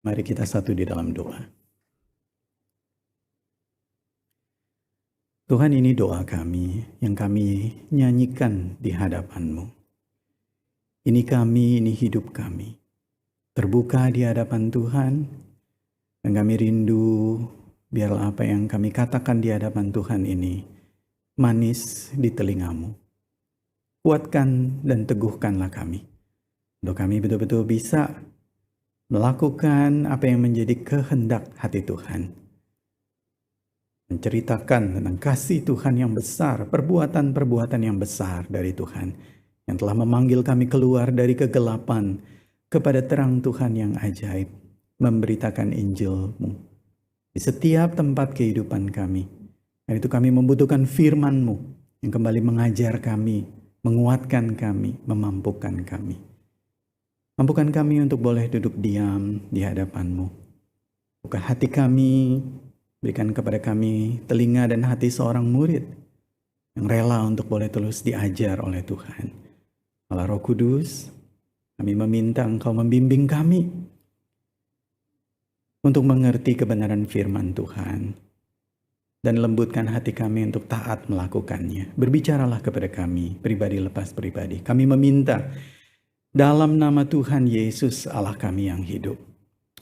Mari kita satu di dalam doa. Tuhan, ini doa kami yang kami nyanyikan di hadapan-Mu. Ini kami, ini hidup kami. Terbuka di hadapan Tuhan, dan kami rindu biarlah apa yang kami katakan di hadapan Tuhan ini manis di telinga-Mu. Kuatkan dan teguhkanlah kami, untuk kami betul-betul bisa melakukan apa yang menjadi kehendak hati Tuhan. Menceritakan tentang kasih Tuhan yang besar, perbuatan-perbuatan yang besar dari Tuhan, yang telah memanggil kami keluar dari kegelapan kepada terang Tuhan yang ajaib, memberitakan Injil-Mu di setiap tempat kehidupan kami. Dan itu kami membutuhkan firman-Mu yang kembali mengajar kami, menguatkan kami, memampukan kami. Mampukan kami untuk boleh duduk diam di hadapan-Mu. Buka hati kami, berikan kepada kami telinga dan hati seorang murid yang rela untuk boleh terus diajar oleh Tuhan. Allah Roh Kudus, kami meminta Engkau membimbing kami untuk mengerti kebenaran firman Tuhan dan lembutkan hati kami untuk taat melakukannya. Berbicaralah kepada kami, pribadi lepas pribadi. Kami meminta dalam nama Tuhan Yesus Allah kami yang hidup.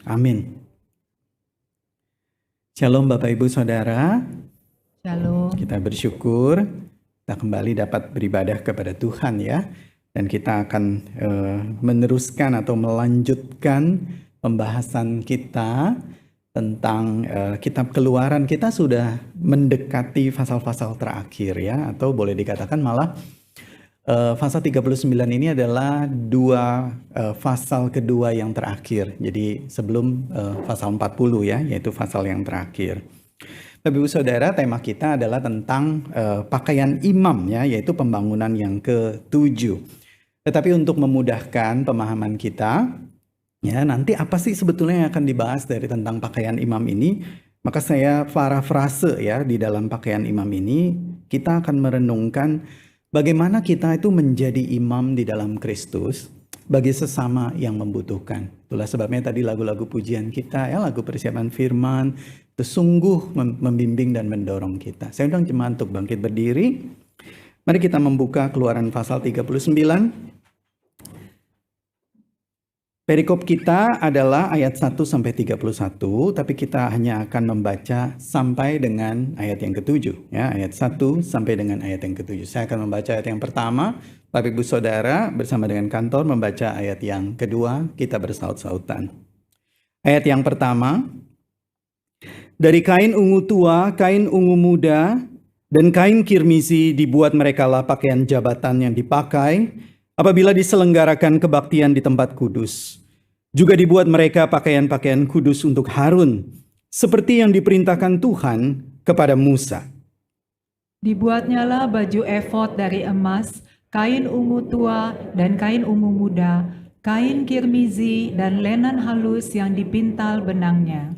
Amin. Shalom Bapak Ibu Saudara. Shalom. Kita bersyukur kita kembali dapat beribadah kepada Tuhan ya. Dan kita akan meneruskan atau melanjutkan pembahasan kita tentang kitab Keluaran. Kita sudah mendekati pasal-pasal terakhir ya, atau boleh dikatakan malah pasal 39 ini adalah pasal kedua yang terakhir. Jadi sebelum pasal 40 ya, yaitu pasal yang terakhir. Bapak Ibu Saudara, tema kita adalah tentang pakaian imam ya, yaitu pembangunan yang ke-7. Tetapi untuk memudahkan pemahaman kita, ya nanti apa sih sebetulnya yang akan dibahas dari tentang pakaian imam ini? Maka saya parafrase ya, di dalam pakaian imam ini kita akan merenungkan bagaimana kita itu menjadi imam di dalam Kristus bagi sesama yang membutuhkan. Itulah sebabnya tadi lagu-lagu pujian kita, ya lagu persiapan firman, itu sungguh membimbing dan mendorong kita. Saya undang jemaat untuk bangkit berdiri. Mari kita membuka Keluaran pasal 39. Perikop kita adalah ayat 1-31, tapi kita hanya akan membaca sampai dengan ayat yang ke-7. Ya, ayat 1 sampai dengan ayat yang ke-7. Saya akan membaca ayat yang pertama, Bapak Ibu Saudara bersama dengan kantor membaca ayat yang kedua, kita bersaut-sautan. Ayat yang pertama, dari kain ungu tua, kain ungu muda, dan kain kirmizi dibuat merekalah pakaian jabatan yang dipakai apabila diselenggarakan kebaktian di tempat kudus. Juga dibuat mereka pakaian-pakaian kudus untuk Harun, seperti yang diperintahkan Tuhan kepada Musa. Dibuatnyalah baju efod dari emas, kain ungu tua dan kain ungu muda, kain kirmizi dan lenan halus yang dipintal benangnya.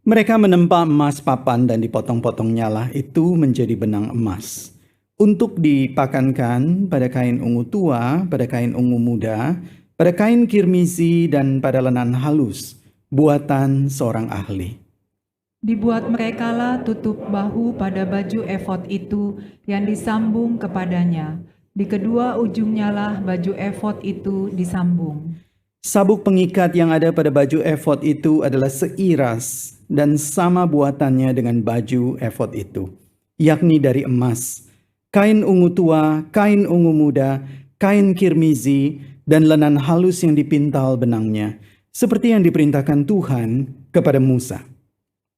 Mereka menempa emas papan dan dipotong-potongnya lah itu menjadi benang emas. Untuk dipakankan pada kain ungu tua, pada kain ungu muda, pada kain kirmizi dan pada lenan halus, buatan seorang ahli. Dibuat merekalah tutup bahu pada baju efod itu yang disambung kepadanya. Di kedua ujungnya lah baju efod itu disambung. Sabuk pengikat yang ada pada baju efod itu adalah seiras dan sama buatannya dengan baju efod itu, yakni dari emas, kain ungu tua, kain ungu muda, kain kirmizi, dan lenan halus yang dipintal benangnya, seperti yang diperintahkan Tuhan kepada Musa.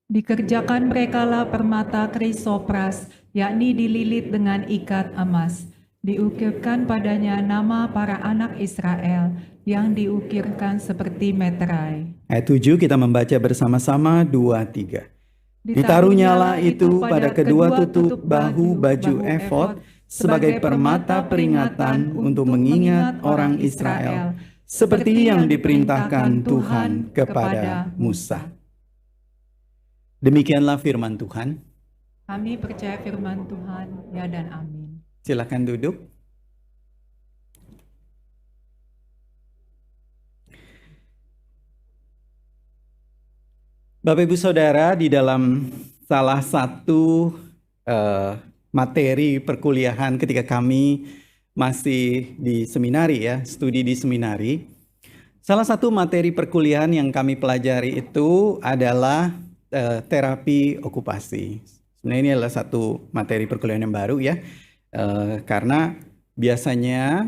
Dikerjakan merekalah permata krisopras, yakni dililit dengan ikat emas. Diukirkan padanya nama para anak Israel, yang diukirkan seperti meterai. Ayat 7 kita membaca bersama-sama 2-3. Ditaruhnyalah itu pada kedua tutup bahu baju efod sebagai permata peringatan untuk mengingat orang Israel, seperti yang diperintahkan Tuhan kepada Musa. Demikianlah firman Tuhan. Kami percaya firman Tuhan, ya dan amin. Silakan duduk. Bapak Ibu Saudara, di dalam salah satu materi perkuliahan ketika kami masih di seminari ya, studi di seminari, salah satu materi perkuliahan yang kami pelajari itu adalah terapi okupasi. Sebenarnya ini adalah satu materi perkuliahan yang baru ya, karena biasanya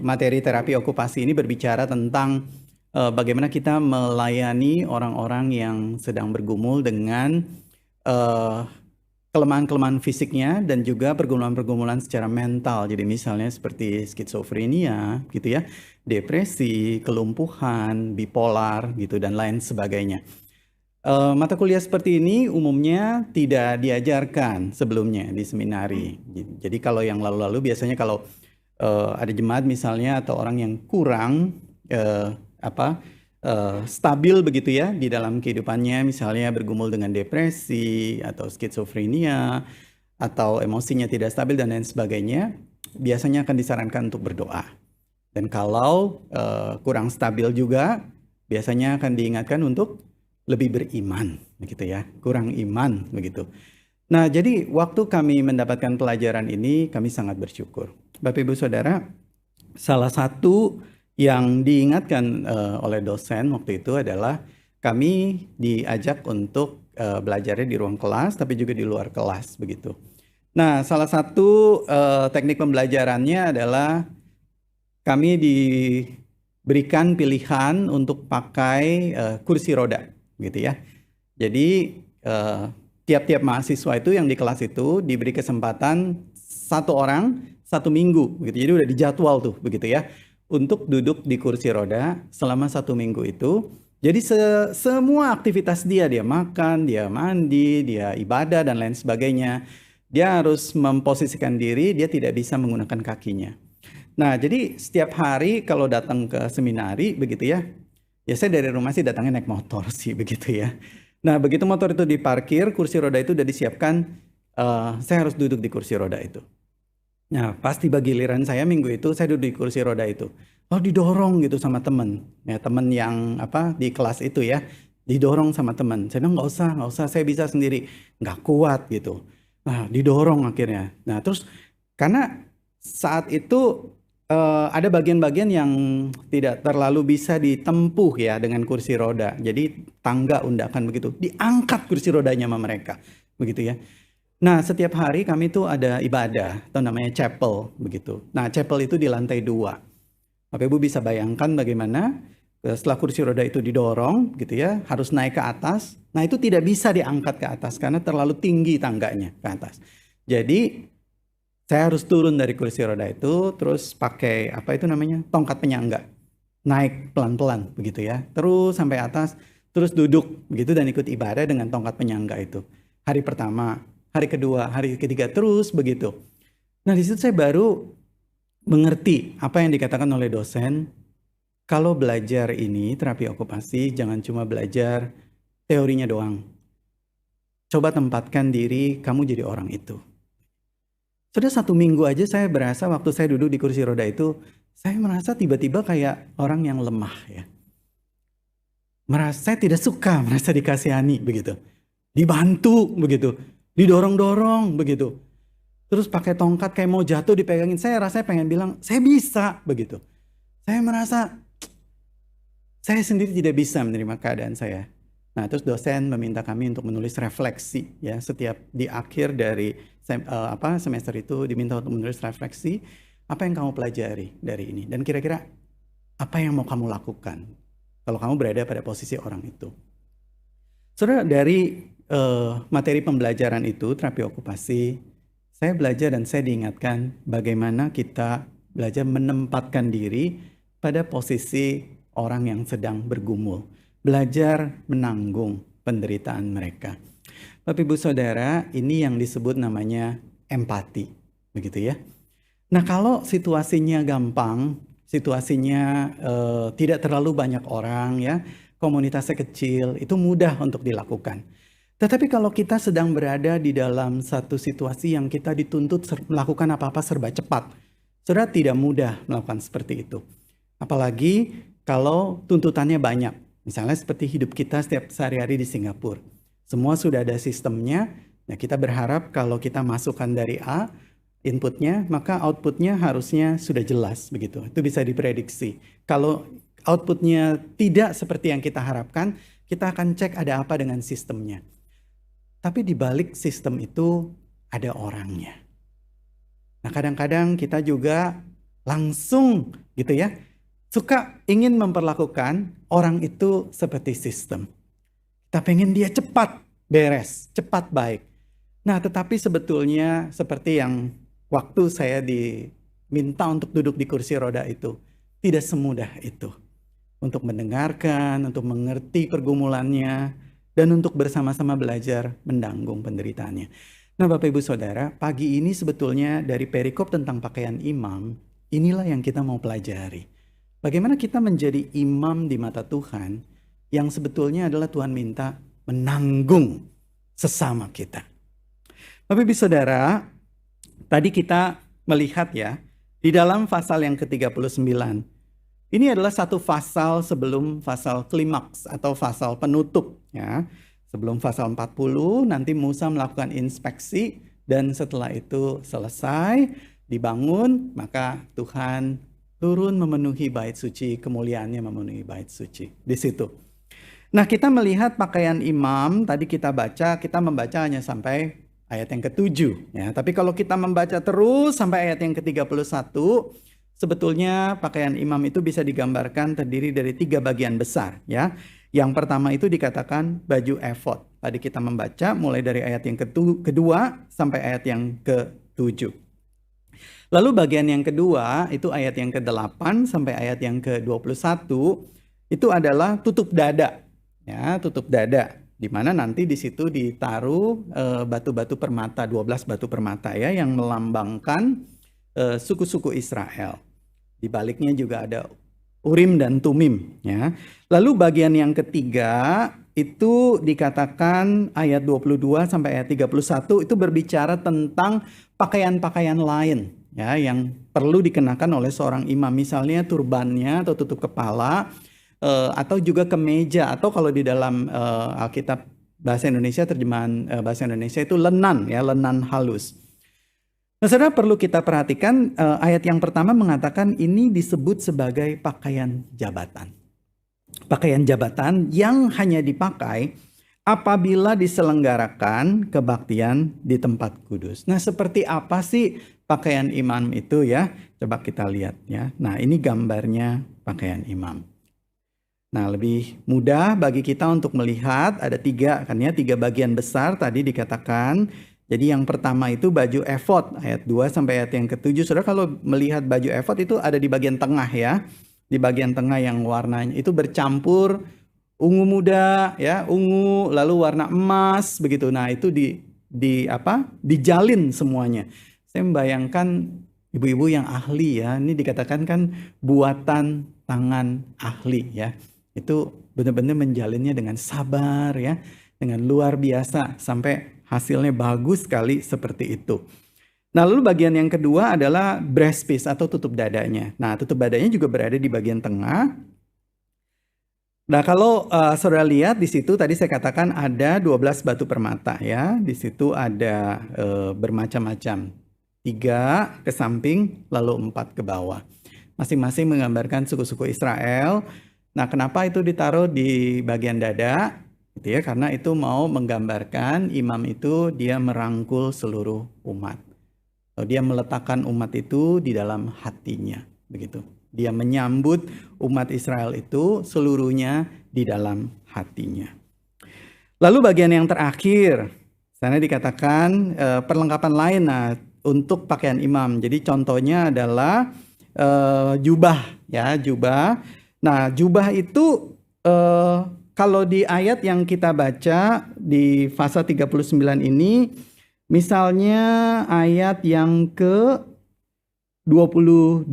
materi terapi okupasi ini berbicara tentang bagaimana kita melayani orang-orang yang sedang bergumul dengan kelemahan-kelemahan fisiknya dan juga pergumulan-pergumulan secara mental. Jadi misalnya seperti skizofrenia gitu ya, depresi, kelumpuhan, bipolar gitu dan lain sebagainya. Mata kuliah seperti ini umumnya tidak diajarkan sebelumnya di seminari. Jadi kalau yang lalu-lalu biasanya kalau ada jemaat misalnya atau orang yang kurang stabil begitu ya di dalam kehidupannya, misalnya bergumul dengan depresi atau skizofrenia atau emosinya tidak stabil dan lain sebagainya, biasanya akan disarankan untuk berdoa. Dan kalau kurang stabil juga, biasanya akan diingatkan untuk lebih beriman, begitu ya, kurang iman begitu. Nah, jadi waktu kami mendapatkan pelajaran ini, kami sangat bersyukur. Bapak Ibu Saudara, salah satu yang diingatkan oleh dosen waktu itu adalah kami diajak untuk belajarnya di ruang kelas, tapi juga di luar kelas begitu. Nah, salah satu teknik pembelajarannya adalah kami diberikan pilihan untuk pakai kursi roda, gitu ya. Jadi tiap-tiap mahasiswa itu yang di kelas itu diberi kesempatan satu orang 1 minggu, gitu. Jadi udah dijadwal tuh, begitu ya, untuk duduk di kursi roda selama 1 minggu itu. Jadi semua aktivitas dia makan, dia mandi, dia ibadah dan lain sebagainya, dia harus memposisikan diri, dia tidak bisa menggunakan kakinya. Nah, jadi setiap hari kalau datang ke seminari begitu ya, saya dari rumah sih datangnya naik motor sih begitu ya. Nah, begitu motor itu diparkir, kursi roda itu udah disiapkan, saya harus duduk di kursi roda itu. Nah, pasti bagi giliran saya minggu itu saya duduk di kursi roda itu. Lalu didorong gitu sama teman, ya teman yang di kelas itu ya, didorong sama teman. Saya bilang nggak usah, saya bisa sendiri, nggak kuat gitu. Nah, didorong akhirnya. Nah, terus karena saat itu ada bagian-bagian yang tidak terlalu bisa ditempuh ya dengan kursi roda. Jadi tangga undakan begitu, diangkat kursi rodanya sama mereka, begitu ya. Nah, setiap hari kami tuh ada ibadah atau namanya chapel begitu. Nah, chapel itu di lantai 2. Bapak Ibu bisa bayangkan bagaimana setelah kursi roda itu didorong gitu ya, harus naik ke atas. Nah, itu tidak bisa diangkat ke atas karena terlalu tinggi tangganya ke atas. Jadi saya harus turun dari kursi roda itu, terus pakai tongkat penyangga, naik pelan-pelan begitu ya, terus sampai atas, terus duduk begitu dan ikut ibadah dengan tongkat penyangga itu. Hari pertama, hari kedua, hari ketiga, terus begitu. Nah, di situ saya baru mengerti apa yang dikatakan oleh dosen. Kalau belajar ini terapi okupasi, jangan cuma belajar teorinya doang. Coba tempatkan diri kamu jadi orang itu. Sudah 1 minggu aja saya berasa waktu saya duduk di kursi roda itu, saya merasa tiba-tiba kayak orang yang lemah ya. Saya tidak suka merasa dikasihani begitu. Dibantu begitu, didorong-dorong begitu. Terus pakai tongkat kayak mau jatuh dipegangin, saya rasanya pengen bilang, saya bisa begitu. Saya merasa saya sendiri tidak bisa menerima keadaan saya. Nah, terus dosen meminta kami untuk menulis refleksi ya, setiap di akhir dari semester itu diminta untuk menulis refleksi apa yang kamu pelajari dari ini dan kira-kira apa yang mau kamu lakukan kalau kamu berada pada posisi orang itu. Saudara, dari materi pembelajaran itu terapi okupasi, saya belajar dan saya diingatkan bagaimana kita belajar menempatkan diri pada posisi orang yang sedang bergumul. Belajar menanggung penderitaan mereka. Bapak Ibu Saudara, ini yang disebut namanya empati, begitu ya. Nah, kalau situasinya gampang, situasinya tidak terlalu banyak orang ya, komunitasnya kecil, itu mudah untuk dilakukan. Tetapi kalau kita sedang berada di dalam satu situasi yang kita dituntut melakukan apa-apa serba cepat, saudara, tidak mudah melakukan seperti itu. Apalagi kalau tuntutannya banyak. Misalnya seperti hidup kita setiap sehari-hari di Singapura. Semua sudah ada sistemnya. Nah, kita berharap kalau kita masukkan dari A, inputnya, maka outputnya harusnya sudah jelas begitu. Itu bisa diprediksi. Kalau outputnya tidak seperti yang kita harapkan, kita akan cek ada apa dengan sistemnya. Tapi di balik sistem itu ada orangnya. Nah, kadang-kadang kita juga langsung gitu ya, suka ingin memperlakukan orang itu seperti sistem. Kita pengen dia cepat beres, cepat baik. Nah, tetapi sebetulnya seperti yang waktu saya diminta untuk duduk di kursi roda itu, tidak semudah itu. Untuk mendengarkan, untuk mengerti pergumulannya, dan untuk bersama-sama belajar menanggung penderitaannya. Nah, Bapak Ibu Saudara, pagi ini sebetulnya dari perikop tentang pakaian imam, inilah yang kita mau pelajari. Bagaimana kita menjadi imam di mata Tuhan yang sebetulnya adalah Tuhan minta menanggung sesama kita. Bapak Ibu Saudara, tadi kita melihat ya, di dalam pasal yang ke-39, ini adalah satu pasal sebelum pasal klimaks atau pasal penutup ya. Sebelum pasal 40 nanti Musa melakukan inspeksi dan setelah itu selesai dibangun, maka Tuhan turun memenuhi bait suci, kemuliaannya memenuhi bait suci di situ. Nah, kita melihat pakaian imam, tadi kita membaca hanya sampai ayat yang ke-7 ya. Tapi kalau kita membaca terus sampai ayat yang ke-31, sebetulnya pakaian imam itu bisa digambarkan terdiri dari 3 bagian besar ya. Yang pertama itu dikatakan baju efod. Tadi kita membaca mulai dari ayat yang kedua sampai ayat yang ke-7. Lalu bagian yang kedua itu ayat yang ke-8 sampai ayat yang ke-21 itu adalah tutup dada. Ya, tutup dada. Di mana nanti di situ ditaruh batu-batu permata, 12 batu permata ya yang melambangkan suku-suku Israel. Di baliknya juga ada Urim dan Tumim ya. Lalu bagian yang ketiga itu dikatakan ayat 22 sampai ayat 31 itu berbicara tentang pakaian-pakaian lain ya yang perlu dikenakan oleh seorang imam, misalnya turbannya atau tutup kepala atau juga kemeja, atau kalau di dalam Alkitab bahasa Indonesia, terjemahan bahasa Indonesia itu lenan ya, lenan halus. Nah, saudara, perlu kita perhatikan ayat yang pertama mengatakan ini disebut sebagai pakaian jabatan. Pakaian jabatan yang hanya dipakai apabila diselenggarakan kebaktian di tempat kudus. Nah, seperti apa sih pakaian imam itu ya? Coba kita lihat ya. Nah, ini gambarnya pakaian imam. Nah, lebih mudah bagi kita untuk melihat ada 3 bagian besar tadi dikatakan. Jadi yang pertama itu baju efod ayat 2 sampai ayat yang ke-7. Saudara kalau melihat baju efod itu ada di bagian tengah ya. Di bagian tengah yang warnanya itu bercampur ungu muda ya, ungu lalu warna emas begitu. Nah, itu dijalin semuanya. Saya membayangkan ibu-ibu yang ahli ya. Ini dikatakan kan buatan tangan ahli ya. Itu benar-benar menjalinnya dengan sabar ya, dengan luar biasa sampai hasilnya bagus sekali seperti itu. Nah, lalu bagian yang kedua adalah breastpiece atau tutup dadanya. Nah, tutup dadanya juga berada di bagian tengah. Nah, kalau saudara lihat di situ tadi saya katakan ada 12 batu permata ya. Di situ ada bermacam-macam. 3 ke samping lalu 4 ke bawah. Masing-masing menggambarkan suku-suku Israel. Nah, kenapa itu ditaruh di bagian dada? Gitu ya, karena itu mau menggambarkan imam itu dia merangkul seluruh umat. Dia meletakkan umat itu di dalam hatinya, begitu. Dia menyambut umat Israel itu seluruhnya di dalam hatinya. Lalu bagian yang terakhir, sana dikatakan perlengkapan lain untuk pakaian imam. Jadi contohnya adalah jubah ya, jubah. Nah, jubah itu kalau di ayat yang kita baca di pasal 39 ini, misalnya ayat yang ke-22,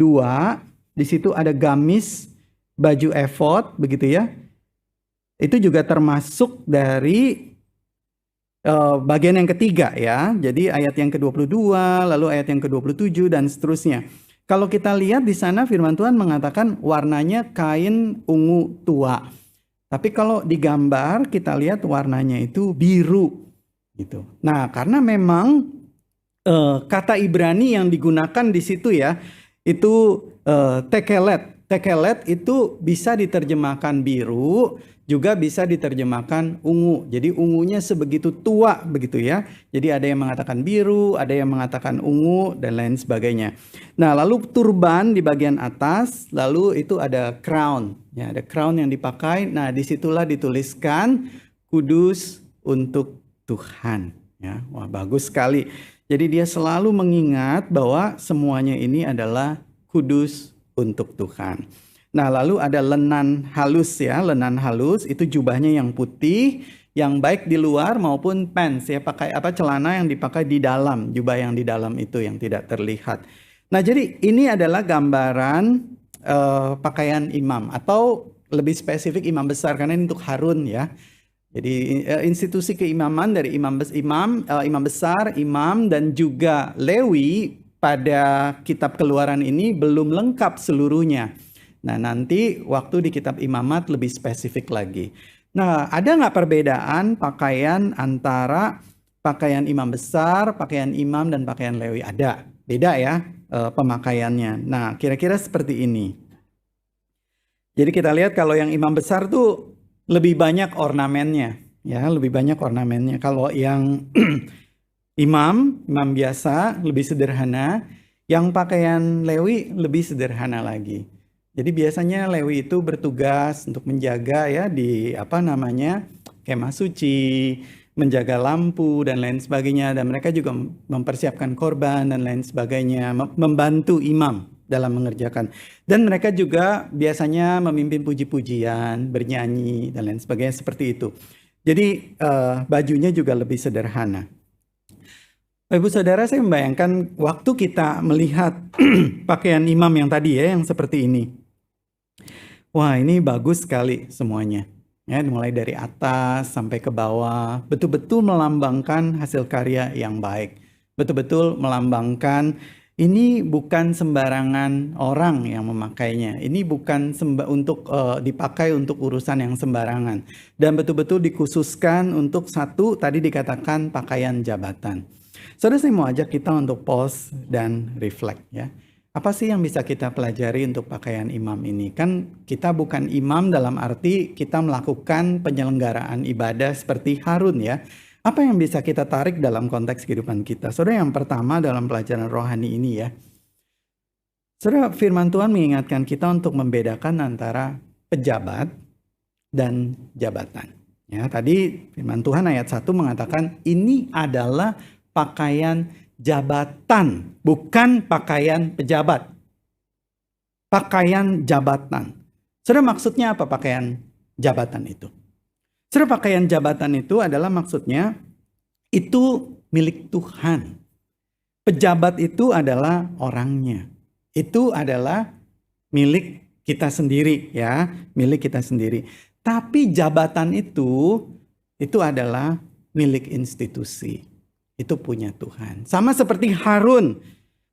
di situ ada gamis baju efod, begitu ya. Itu juga termasuk dari bagian yang ketiga ya. Jadi ayat yang ke-22, lalu ayat yang ke-27 dan seterusnya. Kalau kita lihat di sana firman Tuhan mengatakan warnanya kain ungu tua. Tapi kalau digambar kita lihat warnanya itu biru gitu. Nah, karena memang kata Ibrani yang digunakan di situ ya, itu tekelet. Tekelet itu bisa diterjemahkan biru, juga bisa diterjemahkan ungu. Jadi ungunya sebegitu tua begitu ya. Jadi ada yang mengatakan biru, ada yang mengatakan ungu dan lain sebagainya. Nah, lalu turban di bagian atas, lalu itu ada crown. Ya, ada crown yang dipakai. Nah, disitulah dituliskan kudus untuk Tuhan. Ya, wah bagus sekali. Jadi dia selalu mengingat bahwa semuanya ini adalah kudus untuk Tuhan. Nah, lalu ada lenan halus ya, lenan halus itu jubahnya yang putih, yang baik di luar maupun pants ya, pakai celana yang dipakai di dalam, jubah yang di dalam itu yang tidak terlihat. Nah, jadi ini adalah gambaran pakaian imam atau lebih spesifik imam besar karena ini untuk Harun ya. Jadi institusi keimaman dari imam besar, imam dan juga Lewi pada kitab Keluaran ini belum lengkap seluruhnya. Nah, nanti waktu di kitab Imamat lebih spesifik lagi. Nah, ada nggak perbedaan pakaian antara pakaian imam besar, pakaian imam, dan pakaian Lewi? Ada, beda ya pemakaiannya. Nah, kira-kira seperti ini. Jadi kita lihat kalau yang imam besar tuh lebih banyak ornamennya, ya, lebih banyak ornamennya. Kalau yang imam biasa lebih sederhana, yang pakaian Lewi lebih sederhana lagi. Jadi biasanya Lewi itu bertugas untuk menjaga ya di kemah suci, menjaga lampu dan lain sebagainya, dan mereka juga mempersiapkan korban dan lain sebagainya, membantu imam dalam mengerjakan. Dan mereka juga biasanya memimpin puji-pujian, bernyanyi dan lain sebagainya seperti itu. Jadi bajunya juga lebih sederhana. Ibu saudara, saya membayangkan waktu kita melihat pakaian imam yang tadi ya, yang seperti ini. Wah, ini bagus sekali semuanya. Ya, mulai dari atas sampai ke bawah, betul-betul melambangkan hasil karya yang baik. Betul-betul melambangkan ini bukan sembarangan orang yang memakainya. Ini bukan dipakai untuk urusan yang sembarangan. Dan betul-betul dikhususkan untuk satu, tadi dikatakan pakaian jabatan. Saudara, saya mau ajak kita untuk pause dan reflect ya. Apa sih yang bisa kita pelajari untuk pakaian imam ini? Kan kita bukan imam dalam arti kita melakukan penyelenggaraan ibadah seperti Harun ya. Apa yang bisa kita tarik dalam konteks kehidupan kita? Saudara, yang pertama dalam pelajaran rohani ini ya. Saudara, firman Tuhan mengingatkan kita untuk membedakan antara pejabat dan jabatan. Ya, tadi firman Tuhan ayat 1 mengatakan ini adalah pakaian jabatan, bukan pakaian pejabat. Pakaian jabatan. Saudara, maksudnya apa pakaian jabatan itu? Saudara, pakaian jabatan itu adalah maksudnya itu milik Tuhan. Pejabat itu adalah orangnya. Itu adalah milik kita sendiri ya, milik kita sendiri. Tapi jabatan itu adalah milik institusi. Itu punya Tuhan. Sama seperti Harun.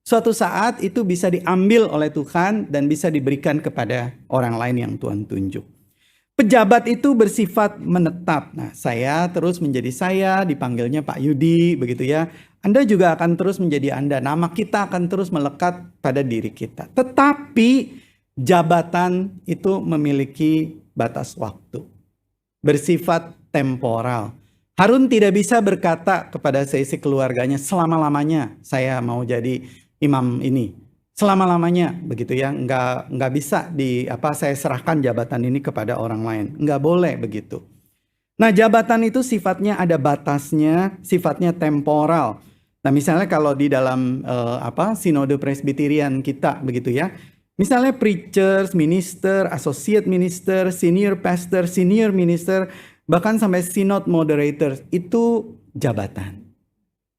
Suatu saat itu bisa diambil oleh Tuhan dan bisa diberikan kepada orang lain yang Tuhan tunjuk. Pejabat itu bersifat menetap. Nah, saya terus menjadi saya, dipanggilnya Pak Yudi, begitu ya. Anda juga akan terus menjadi Anda. Nama kita akan terus melekat pada diri kita. Tetapi jabatan itu memiliki batas waktu. Bersifat temporal. Harun tidak bisa berkata kepada seisi keluarganya, selama-lamanya saya mau jadi imam ini. Selama-lamanya begitu ya, nggak bisa saya serahkan jabatan ini kepada orang lain. Nggak boleh begitu. Nah, jabatan itu sifatnya ada batasnya, sifatnya temporal. Nah, misalnya kalau di dalam sinode presbyterian kita begitu ya. Misalnya preachers, minister, associate minister, senior pastor, senior minister, bahkan sampai synod moderators, itu jabatan.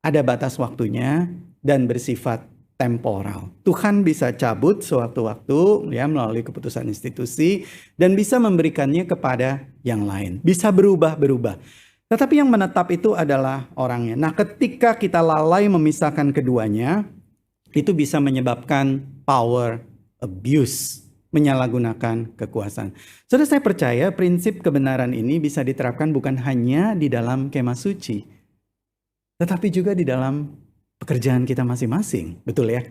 Ada batas waktunya dan bersifat temporal. Tuhan bisa cabut sewaktu-waktu ya melalui keputusan institusi dan bisa memberikannya kepada yang lain. Bisa berubah-berubah. Tetapi yang menetap itu adalah orangnya. Nah, ketika kita lalai memisahkan keduanya, itu bisa menyebabkan power abuse. menyalahgunakan kekuasaan. Saudara, saya percaya prinsip kebenaran ini bisa diterapkan bukan hanya di dalam kemah suci, tetapi juga di dalam pekerjaan kita masing-masing. Betul ya?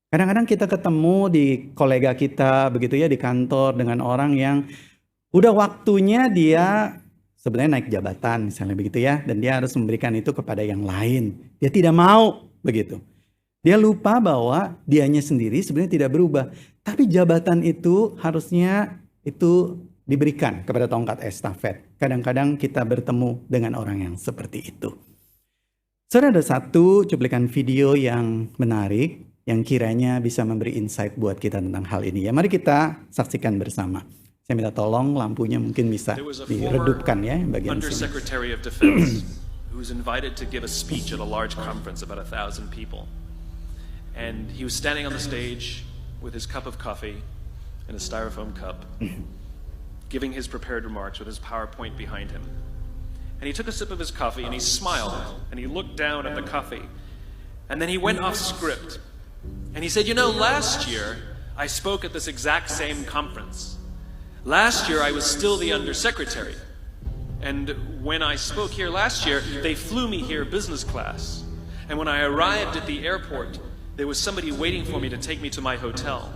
Kadang-kadang kita ketemu di kolega kita begitu ya, di kantor dengan orang yang udah waktunya dia sebenarnya naik jabatan misalnya begitu ya, dan dia harus memberikan itu kepada yang lain. Dia tidak mau begitu. Dia lupa bahwa dianya sendiri sebenarnya tidak berubah. Tapi jabatan itu harusnya itu diberikan kepada tongkat estafet. Kadang-kadang kita bertemu dengan orang yang seperti itu. Saudara, ada satu cuplikan video yang menarik yang kiranya bisa memberi insight buat kita tentang hal ini. Ya, mari kita saksikan bersama. Saya minta tolong lampunya mungkin bisa diredupkan ya bagian sini. Undersecretary of Defense who was invited to give a speech at a large conference about 1,000 people. And he was standing on the stage with his cup of coffee in a styrofoam cup, giving his prepared remarks with his PowerPoint behind him. And he took a sip of his coffee and he smiled and he looked down at the coffee. And then he went off script. And he said, last year I spoke at this exact same conference. Last year I was still the undersecretary. And when I spoke here last year, they flew me here business class. And when I arrived at the airport, there was somebody waiting for me to take me to my hotel.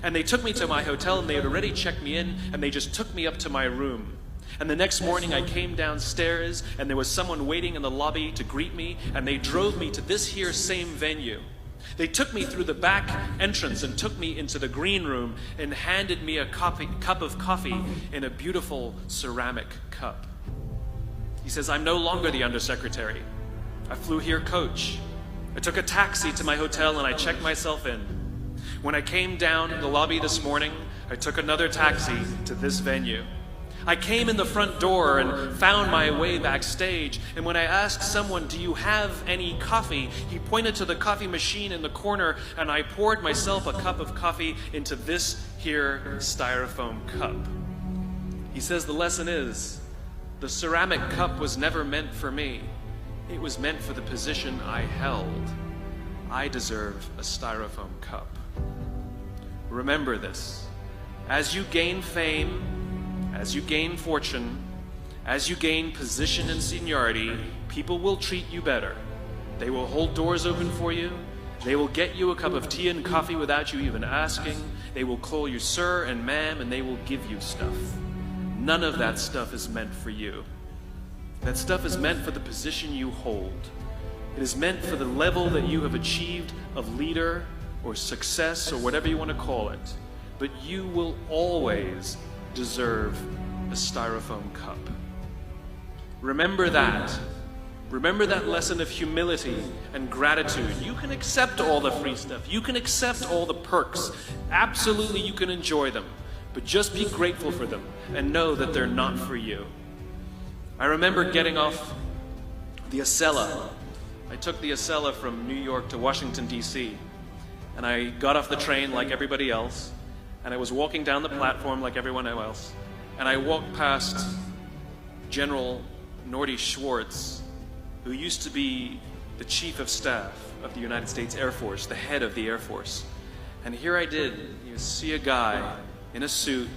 And they took me to my hotel and they had already checked me in and they just took me up to my room. And the next morning I came downstairs and there was someone waiting in the lobby to greet me and they drove me to this here same venue. They took me through the back entrance and took me into the green room and handed me a cup of coffee in a beautiful ceramic cup. He says, I'm no longer the undersecretary. I flew here coach. I took a taxi to my hotel and I checked myself in. When I came down the lobby this morning, I took another taxi to this venue. I came in the front door and found my way backstage, and when I asked someone, do you have any coffee? He pointed to the coffee machine in the corner and I poured myself a cup of coffee into this here styrofoam cup. He says the lesson is, the ceramic cup was never meant for me. It was meant for the position I held. I deserve a styrofoam cup. Remember this. As you gain fame, as you gain fortune, as you gain position and seniority, people will treat you better. They will hold doors open for you. They will get you a cup of tea and coffee without you even asking. They will call you sir and ma'am, and they will give you stuff. None of that stuff is meant for you. That stuff is meant for the position you hold. It is meant for the level that you have achieved of leader or success or whatever you want to call it. But you will always deserve a styrofoam cup. Remember that. Remember that lesson of humility and gratitude. You can accept all the free stuff. You can accept all the perks. Absolutely, you can enjoy them. But just be grateful for them and know that they're not for you. I remember getting off the Acela. I took the Acela from New York to Washington, D.C. And I got off the train like everybody else. And I was walking down the platform like everyone else. And I walked past General Nordy Schwartz, who used to be the Chief of Staff of the United States Air Force, the head of the Air Force. And here I did, see a guy in a suit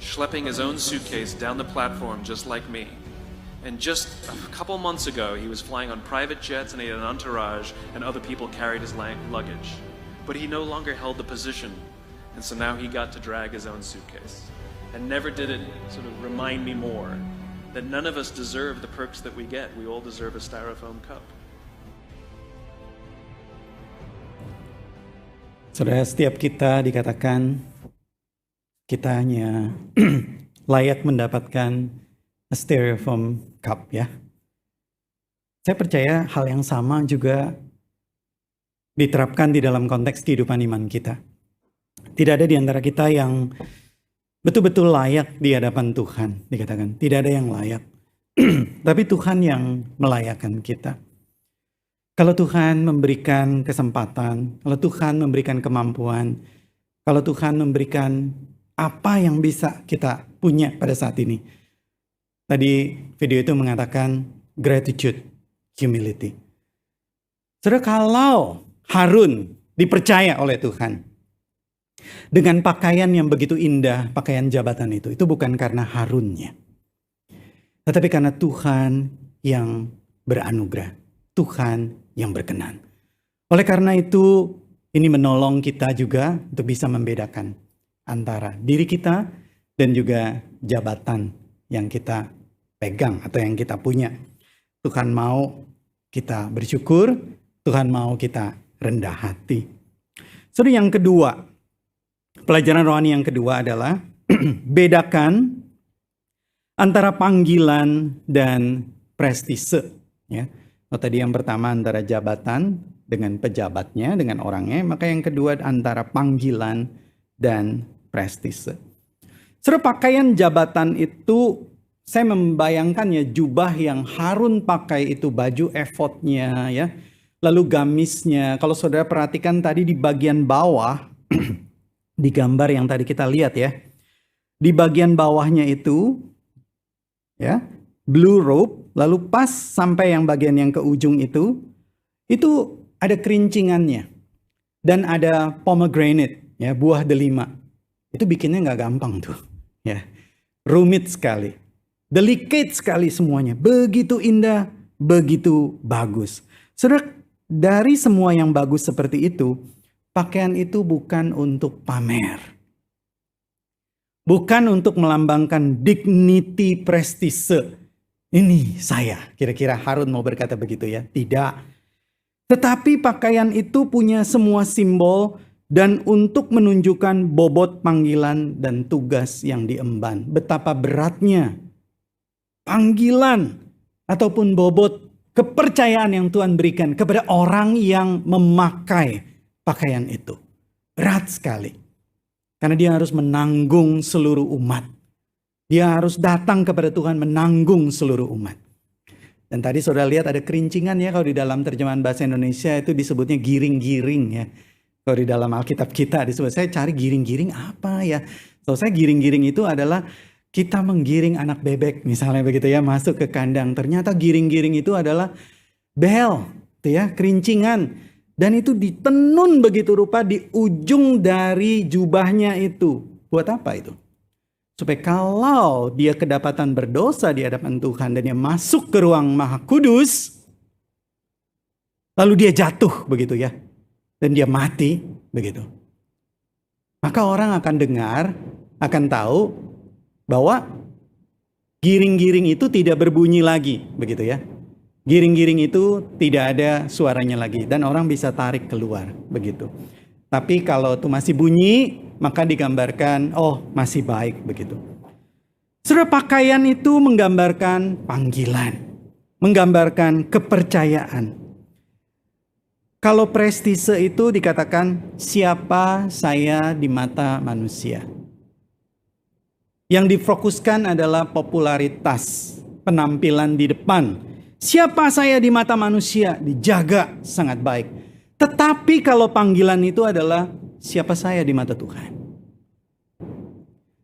schlepping his own suitcase down the platform just like me. And just a couple months ago, he was flying on private jets and he had an entourage and other people carried his luggage. But he no longer held the position. And so now he got to drag his own suitcase. And never did it sort of remind me more that none of us deserve the perks that we get. We all deserve a styrofoam cup. Saudara, setiap kita dikatakan kita hanya layak mendapatkan a styrofoam cup ya. Saya percaya hal yang sama juga diterapkan di dalam konteks kehidupan iman kita. Tidak ada di antara kita yang betul-betul layak di hadapan Tuhan, dikatakan. Tidak ada yang layak. Tapi Tuhan yang melayakkan kita. Kalau Tuhan memberikan kesempatan, kalau Tuhan memberikan kemampuan, kalau Tuhan memberikan apa yang bisa kita punya pada saat ini. Tadi video itu mengatakan gratitude, humility. Saudara, kalau Harun dipercaya oleh Tuhan, Dengan pakaian yang begitu indah, pakaian jabatan itu bukan karena Harunnya. Tetapi karena Tuhan yang beranugerah, Tuhan yang berkenan. Oleh karena itu, ini menolong kita juga untuk bisa membedakan antara diri kita dan juga jabatan yang kita pegang atau yang kita punya. Tuhan mau kita bersyukur, Tuhan mau kita rendah hati. Saudara, yang kedua, pelajaran rohani yang kedua adalah bedakan antara panggilan dan prestise. Ya. Kalau tadi yang pertama antara jabatan dengan pejabatnya, dengan orangnya, maka yang kedua antara panggilan dan prestise. Saudara, pakaian jabatan itu saya membayangkan ya, jubah yang Harun pakai itu, baju efodnya ya, lalu gamisnya. Kalau saudara perhatikan tadi di bagian bawah, di gambar yang tadi kita lihat ya, di bagian bawahnya itu ya, blue robe, lalu pas sampai yang bagian yang ke ujung itu ada kerincingannya dan ada pomegranate ya, buah delima. Itu bikinnya nggak gampang tuh ya, rumit sekali, delicate sekali semuanya, begitu indah, begitu bagus. Saudara, dari semua yang bagus seperti itu, pakaian itu bukan untuk pamer, bukan untuk melambangkan dignity, prestise. Ini saya, kira-kira Harun mau berkata begitu ya? Tidak. Tetapi pakaian itu punya semua simbol dan untuk menunjukkan bobot panggilan dan tugas yang diemban. Betapa beratnya panggilan ataupun bobot kepercayaan yang Tuhan berikan kepada orang yang memakai pakaian itu. Berat sekali. Karena dia harus menanggung seluruh umat. Dia harus datang kepada Tuhan menanggung seluruh umat. Dan tadi saudara lihat ada kerincingan ya, kalau di dalam terjemahan bahasa Indonesia itu disebutnya giring-giring ya. Kalau di dalam Alkitab kita disebut, saya cari giring-giring apa ya. So, saya giring-giring itu adalah kita menggiring anak bebek misalnya begitu ya, masuk ke kandang. Ternyata giring-giring itu adalah bel, gitu ya, kerincingan. Dan itu ditenun begitu rupa di ujung dari jubahnya itu. Buat apa itu? Supaya kalau dia kedapatan berdosa di hadapan Tuhan dan dia masuk ke ruang Maha Kudus, lalu dia jatuh begitu ya, dan dia mati begitu. Maka orang akan dengar, akan tahu bahwa giring-giring itu tidak berbunyi lagi begitu ya. Giring-giring itu tidak ada suaranya lagi dan orang bisa tarik keluar begitu. Tapi kalau itu masih bunyi, maka digambarkan, oh masih baik begitu. Saudara, pakaian itu menggambarkan panggilan, menggambarkan kepercayaan. Kalau prestise itu dikatakan siapa saya di mata manusia. Yang difokuskan adalah popularitas, penampilan di depan. Siapa saya di mata manusia dijaga sangat baik. Tetapi kalau panggilan itu adalah siapa saya di mata Tuhan.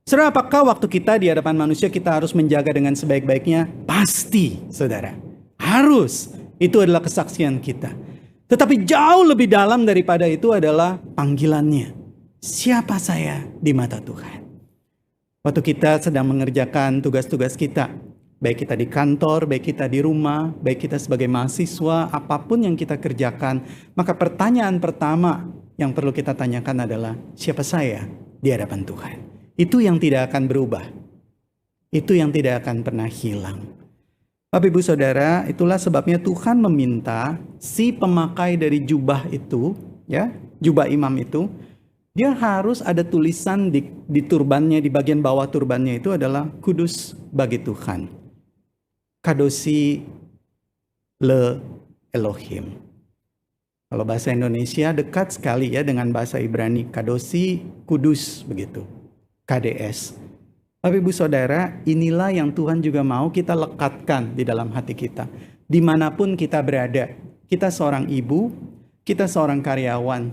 Saudara, apakah waktu kita di hadapan manusia kita harus menjaga dengan sebaik-baiknya? Pasti, saudara. Harus. Itu adalah kesaksian kita. Tetapi jauh lebih dalam daripada itu adalah panggilannya. Siapa saya di mata Tuhan? Waktu kita sedang mengerjakan tugas-tugas kita, baik kita di kantor, baik kita di rumah, baik kita sebagai mahasiswa, apapun yang kita kerjakan, maka pertanyaan pertama yang perlu kita tanyakan adalah siapa saya di hadapan Tuhan. Itu yang tidak akan berubah. Itu yang tidak akan pernah hilang. Bapak Ibu Saudara, itulah sebabnya Tuhan meminta si pemakai dari jubah itu, ya, jubah imam itu, dia harus ada tulisan di turbannya, di bagian bawah turbannya itu adalah kudus bagi Tuhan. Kadosi le Elohim. Kalau bahasa Indonesia dekat sekali ya dengan bahasa Ibrani. Kadosi, kudus begitu. KDS. Bapak Ibu Saudara, inilah yang Tuhan juga mau kita lekatkan di dalam hati kita. Dimanapun kita berada. Kita seorang ibu, kita seorang karyawan,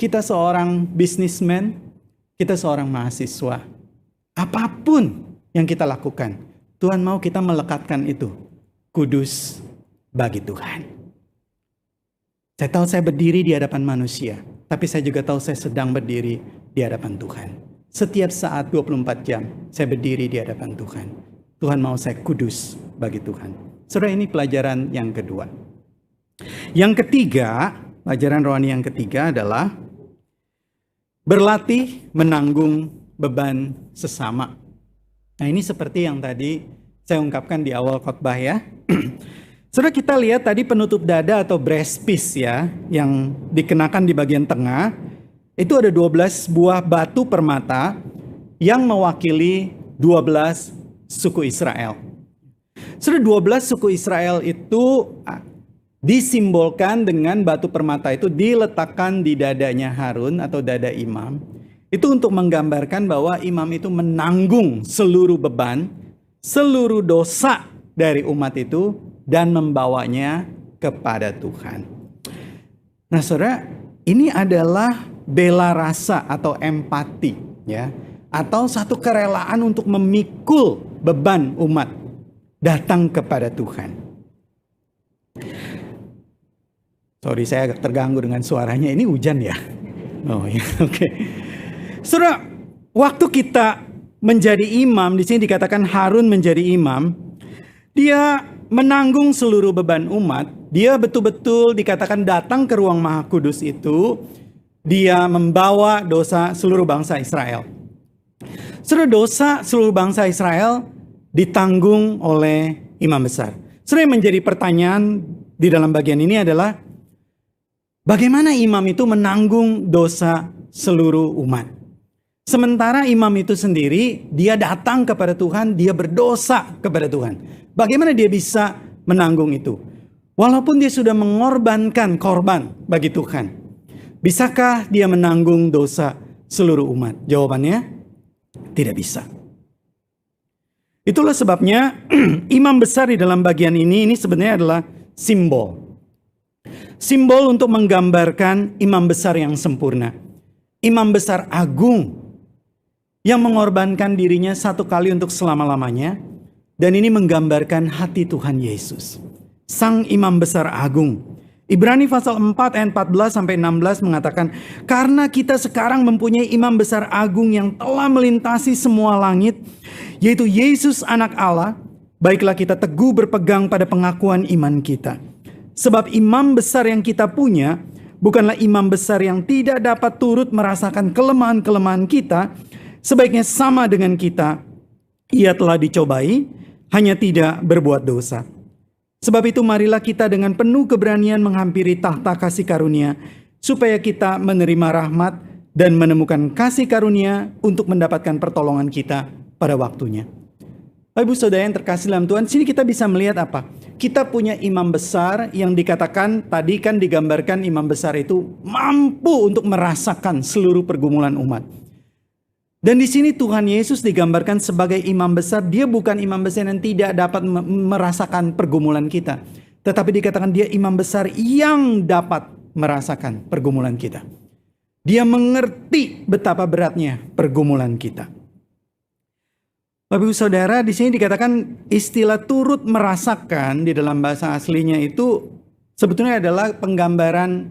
kita seorang businessman, kita seorang mahasiswa. Apapun yang kita lakukan, Tuhan mau kita melekatkan itu. Kudus bagi Tuhan. Saya tahu saya berdiri di hadapan manusia. Tapi saya juga tahu saya sedang berdiri di hadapan Tuhan. Setiap saat 24 jam saya berdiri di hadapan Tuhan. Tuhan mau saya kudus bagi Tuhan. Saudara, ini pelajaran yang kedua. Yang ketiga, pelajaran rohani yang ketiga adalah berlatih menanggung beban sesama. Nah, ini seperti yang tadi saya ungkapkan di awal khotbah ya. Saudara, kita lihat tadi penutup dada atau breastpiece ya, yang dikenakan di bagian tengah. Itu ada 12 buah batu permata yang mewakili 12 suku Israel. Saudara, 12 suku Israel itu disimbolkan dengan batu permata itu diletakkan di dadanya Harun atau dada imam. Itu untuk menggambarkan bahwa imam itu menanggung seluruh beban, seluruh dosa dari umat itu dan membawanya kepada Tuhan. Nah, saudara, ini adalah bela rasa atau empati ya, atau satu kerelaan untuk memikul beban umat datang kepada Tuhan. Sorry, saya agak terganggu dengan suaranya. Ini hujan ya? Oh ya, oke. Saudara, waktu kita menjadi imam, di sini dikatakan Harun menjadi imam, dia menanggung seluruh beban umat. Dia betul-betul dikatakan datang ke ruang Maha Kudus itu, dia membawa dosa seluruh bangsa Israel. Saudara, dosa seluruh bangsa Israel ditanggung oleh imam besar. Saudara, yang menjadi pertanyaan di dalam bagian ini adalah bagaimana imam itu menanggung dosa seluruh umat? Sementara imam itu sendiri, dia datang kepada Tuhan, dia berdosa kepada Tuhan. Bagaimana dia bisa menanggung itu? Walaupun dia sudah mengorbankan korban bagi Tuhan, bisakah dia menanggung dosa seluruh umat? Jawabannya, tidak bisa. Itulah sebabnya imam besar di dalam bagian ini sebenarnya adalah simbol. Simbol untuk menggambarkan imam besar yang sempurna. Imam besar agung yang mengorbankan dirinya satu kali untuk selama-lamanya. Dan ini menggambarkan hati Tuhan Yesus, Sang Imam Besar Agung. Ibrani pasal 4 ayat 14-16 mengatakan, karena kita sekarang mempunyai imam besar agung yang telah melintasi semua langit, yaitu Yesus anak Allah, baiklah kita teguh berpegang pada pengakuan iman kita. Sebab imam besar yang kita punya bukanlah imam besar yang tidak dapat turut merasakan kelemahan-kelemahan kita, sebaiknya sama dengan kita. Ia telah dicobai, hanya tidak berbuat dosa. Sebab itu marilah kita dengan penuh keberanian menghampiri tahta kasih karunia, supaya kita menerima rahmat dan menemukan kasih karunia untuk mendapatkan pertolongan kita pada waktunya. Bapak Ibu Saudara yang terkasih dalam Tuhan, sini kita bisa melihat apa? Kita punya imam besar yang dikatakan tadi kan digambarkan imam besar itu mampu untuk merasakan seluruh pergumulan umat. Dan di sini Tuhan Yesus digambarkan sebagai imam besar. Dia bukan imam besar yang tidak dapat merasakan pergumulan kita, tetapi dikatakan dia imam besar yang dapat merasakan pergumulan kita. Dia mengerti betapa beratnya pergumulan kita. Bapak Ibu Saudara, di sini dikatakan istilah turut merasakan di dalam bahasa aslinya itu sebetulnya adalah penggambaran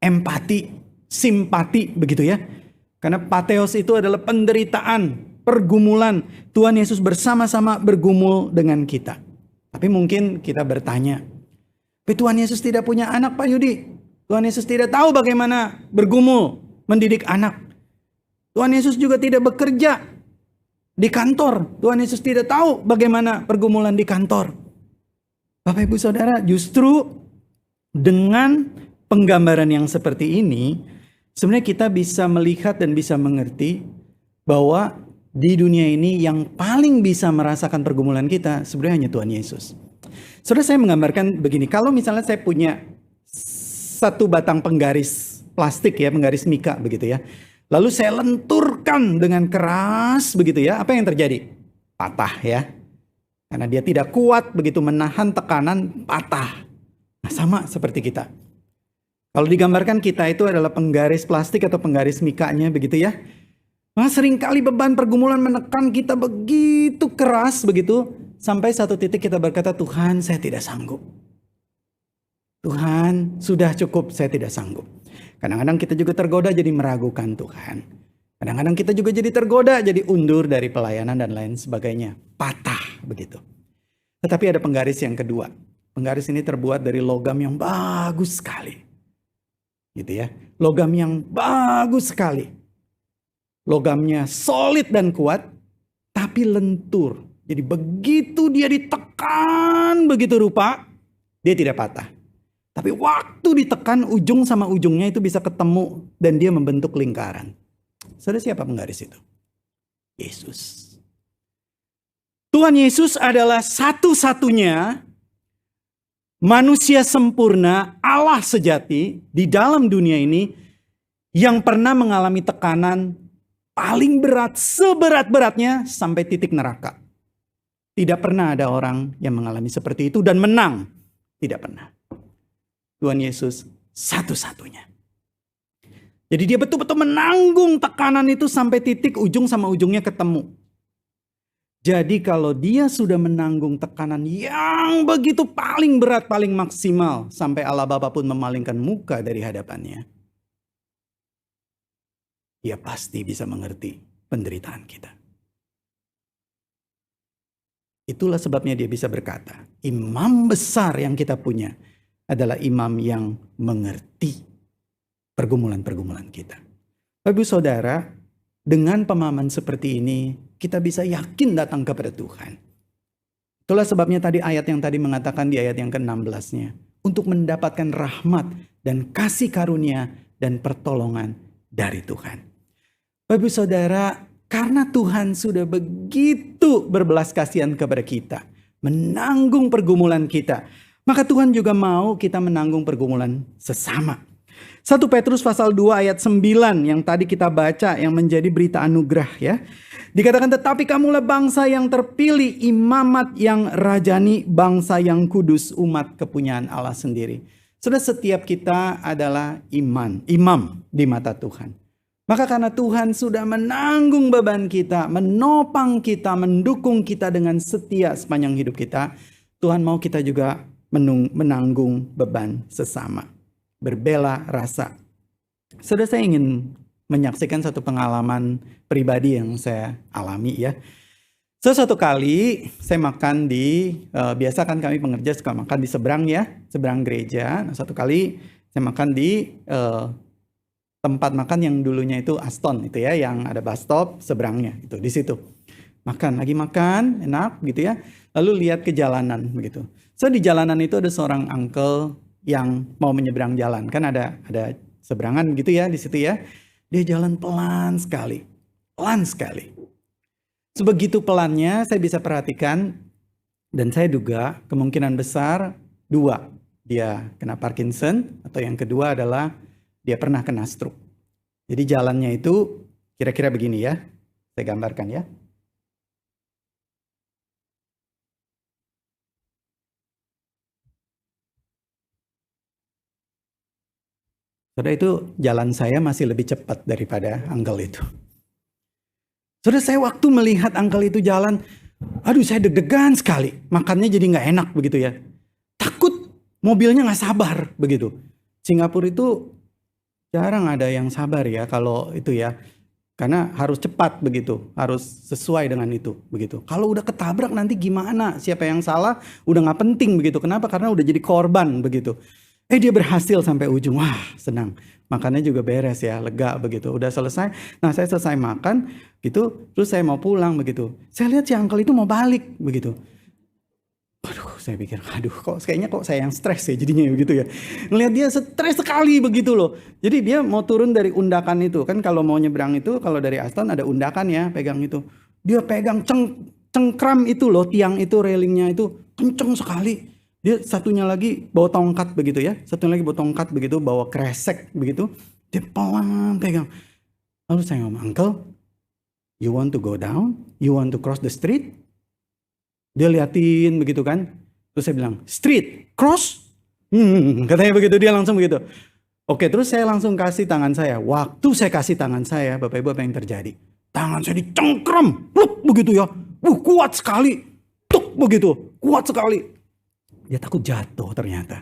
empati, simpati begitu ya. Karena patheos itu adalah penderitaan, pergumulan. Tuhan Yesus bersama-sama bergumul dengan kita. Tapi mungkin kita bertanya, tapi Tuhan Yesus tidak punya anak Pak Yudi. Tuhan Yesus tidak tahu bagaimana bergumul, mendidik anak. Tuhan Yesus juga tidak bekerja di kantor. Tuhan Yesus tidak tahu bagaimana pergumulan di kantor. Bapak Ibu Saudara, justru dengan penggambaran yang seperti ini, sebenarnya kita bisa melihat dan bisa mengerti bahwa di dunia ini yang paling bisa merasakan pergumulan kita sebenarnya hanya Tuhan Yesus. Saudara, saya menggambarkan begini, kalau misalnya saya punya satu batang penggaris plastik ya, penggaris mika begitu ya. Lalu saya lenturkan dengan keras begitu ya, apa yang terjadi? Patah ya. Karena dia tidak kuat begitu menahan tekanan, patah. Nah, sama seperti kita. Kalau digambarkan kita itu adalah penggaris plastik atau penggaris mikanya begitu ya. Nah, seringkali beban pergumulan menekan kita begitu keras begitu. Sampai satu titik kita berkata, Tuhan saya tidak sanggup. Tuhan sudah cukup, saya tidak sanggup. Kadang-kadang kita juga tergoda jadi meragukan Tuhan. Kadang-kadang kita juga jadi tergoda, jadi undur dari pelayanan dan lain sebagainya. Patah begitu. Tetapi ada penggaris yang kedua. Penggaris ini terbuat dari logam yang bagus sekali. Gitu ya. Logam yang bagus sekali. Logamnya solid dan kuat, tapi lentur. Jadi begitu dia ditekan begitu rupa, dia tidak patah. Tapi waktu ditekan, ujung sama ujungnya itu bisa ketemu dan dia membentuk lingkaran. Saudara, siapa penggaris itu? Yesus. Tuhan Yesus adalah satu-satunya manusia sempurna, Allah sejati di dalam dunia ini yang pernah mengalami tekanan paling berat, seberat-beratnya sampai titik neraka. Tidak pernah ada orang yang mengalami seperti itu dan menang. Tidak pernah. Tuhan Yesus satu-satunya. Jadi dia betul-betul menanggung tekanan itu sampai titik ujung sama ujungnya ketemu. Jadi kalau dia sudah menanggung tekanan yang begitu paling berat, paling maksimal, sampai Allah Bapa pun memalingkan muka dari hadapannya, dia pasti bisa mengerti penderitaan kita. Itulah sebabnya dia bisa berkata, imam besar yang kita punya adalah imam yang mengerti pergumulan-pergumulan kita. Bapak Ibu Saudara, dengan pemahaman seperti ini, kita bisa yakin datang kepada Tuhan. Itulah sebabnya tadi ayat yang tadi mengatakan di ayat yang ke-16-nya. Untuk mendapatkan rahmat dan kasih karunia dan pertolongan dari Tuhan. Bapak Ibu Saudara, karena Tuhan sudah begitu berbelas kasihan kepada kita. Menanggung pergumulan kita. Maka Tuhan juga mau kita menanggung pergumulan sesama. 1 Petrus pasal 2 ayat 9 yang tadi kita baca yang menjadi berita anugerah ya. Dikatakan tetapi kamulah bangsa yang terpilih, imamat yang rajani, bangsa yang kudus, umat kepunyaan Allah sendiri. Sudah setiap kita adalah imam di mata Tuhan. Maka karena Tuhan sudah menanggung beban kita, menopang kita, mendukung kita dengan setia sepanjang hidup kita, Tuhan mau kita juga menanggung beban sesama. Berbela rasa. Saudara, saya ingin menyaksikan satu pengalaman pribadi yang saya alami ya. Suatu kali saya makan di, biasa kan kami pengerja suka makan di seberang ya, seberang gereja. Nah, satu kali saya makan di tempat makan yang dulunya itu Aston itu ya, yang ada bus stop seberangnya itu di situ. Lagi makan, enak gitu ya. Lalu lihat ke jalanan begitu. So di jalanan itu ada seorang uncle yang mau menyeberang jalan, kan ada seberangan gitu ya di situ ya. Dia jalan pelan sekali. Sebegitu pelannya saya bisa perhatikan dan saya duga kemungkinan besar dua, dia kena Parkinson atau yang kedua adalah dia pernah kena stroke. Jadi jalannya itu kira-kira begini ya. Saya gambarkan ya. Saudara, itu jalan saya masih lebih cepat daripada uncle itu. Saudara, saya waktu melihat uncle itu jalan, aduh saya deg-degan sekali. Makannya jadi gak enak begitu ya. Takut mobilnya gak sabar begitu. Singapura itu jarang ada yang sabar ya kalau itu ya. Karena harus cepat begitu, harus sesuai dengan itu begitu. Kalau udah ketabrak nanti gimana? Siapa yang salah udah gak penting begitu. Kenapa? Karena udah jadi korban begitu. Dia berhasil sampai ujung. Wah, senang. Makannya juga beres ya, lega begitu. Udah selesai. Nah, saya selesai makan gitu, terus saya mau pulang begitu. Saya lihat si uncle itu mau balik begitu. Aduh, saya pikir, kayaknya saya yang stres ya jadinya begitu ya. Ngelihat dia stres sekali begitu loh. Jadi dia mau turun dari undakan itu. Kan kalau mau nyebrang itu, kalau dari Aston ada undakan ya, pegang itu. Dia pegang cengkram itu loh, tiang itu, railingnya itu kenceng sekali. Dia satunya lagi bawa tongkat begitu ya. Satunya lagi bawa tongkat begitu, bawa kresek begitu. Dia pelan pegang. Lalu saya ngomong, uncle, you want to go down? You want to cross the street? Dia liatin begitu kan. Terus saya bilang, street, cross? Katanya begitu, dia langsung begitu. Oke, terus saya langsung kasih tangan saya. Waktu saya kasih tangan saya, Bapak Ibu apa yang terjadi? Tangan saya dicengkram, pluk begitu ya. Kuat sekali. Tuk begitu, kuat sekali. Dia takut jatuh ternyata.